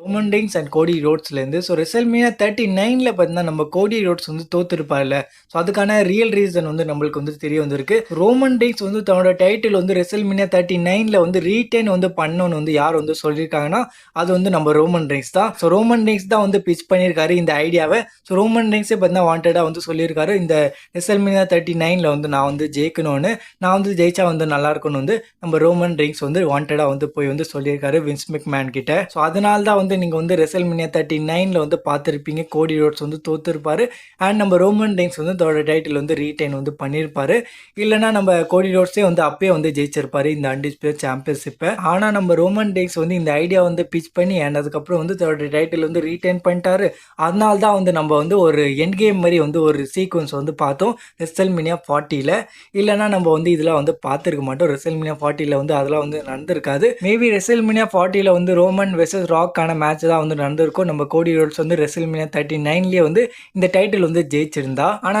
Roman Reigns and கோடி ரோட்ஸ்லேருந்து. So WrestleMania 39ல பார்த்தீங்கன்னா நம்ம கோடி ரோட்ஸ் வந்து தோத்துருப்பார்ல. ஸோ அதுக்கான ரியல் ரீசன் வந்து நம்மளுக்கு வந்து தெரிய வந்திருக்கு. ரோமன் ரெயின்ஸ் வந்து தன்னோட டைட்டில் வந்து ரெசல்மேனியா 39ல வந்து ரீடைன் வந்து பண்ணணும்னு வந்து யார் வந்து சொல்லியிருக்காங்கன்னா அது வந்து நம்ம ரோமன் ரெயின்ஸ் தான். ஸோ ரோமன் ரெயின்ஸ் தான் வந்து பிச் பண்ணியிருக்காரு இந்த ஐடியாவை. ஸோ ரோமன் ரெயின்ஸே பார்த்தீங்கன்னா வாண்டடாக வந்து சொல்லியிருக்காரு இந்த ரெசல்மேனியா 39ல வந்து நான் வந்து ஜெயிக்கணும்னு, நான் வந்து ஜெயிச்சா வந்து நல்லா இருக்கும்னு வந்து நம்ம ரோமன் ரெயின்ஸ் வந்து வாண்டடாக வந்து போய் வந்து சொல்லியிருக்காரு வின்ஸ் மெக்மேன் கிட்ட. ஸோ அதனால தான் வந்து நீங்க வந்து ரெசல்மேனியா 39ல வந்து பார்த்திருப்பீங்க கோடி ரோட்ஸ் வந்து தோத்துருப்பாரு. அண்ட் நம்ம ரோமன் ரெயின்ஸ் வந்து தன்னோட டைட்டில் வந்து ரீடைன் வந்து பண்ணியிருப்பாரு. இல்லைன்னா நம்ம கோடி ரோட்ஸே வந்து அப்பயே வந்து ஜெயிச்சிருப்பாரு இந்த அன்டிஸ்பியூட்டட் சாம்பியன்ஷிப்பை. ஆனா நம்ம ரோமன் ரெயின்ஸ் வந்து இந்த ஐடியா வந்து பிச் பண்ணி அண்ட் அதுக்கப்புறம் வந்து தன்னோட டைட்டில் வந்து ரீடைன் பண்ணிட்டாரு. அதனால தான் வந்து நம்ம வந்து ஒரு எண்ட் கேம் மாதிரி வந்து ஒரு சீக்வன்ஸ் வந்து பார்த்தோம் ரெசல்மேனியா 40ல. இல்லைன்னா நம்ம வந்து இதெல்லாம் வந்து பார்த்துருக்க மாட்டோம். ரெசல்மேனியா 40ல வந்து அதெல்லாம் வந்து நடந்திருக்காது. மேபி ரெசல்மேனியா 40ல வந்து ரோமன் வெர்சஸ் ராக்கான மேட்ச் தான் வந்து நடந்திருக்கும். நம்ம கோடி ரோட்ஸ் வந்து ரெசல்மேனியா 39லேயே வந்து இந்த டைட்டில் வந்து ஜெயிச்சிருந்தா. ஆனா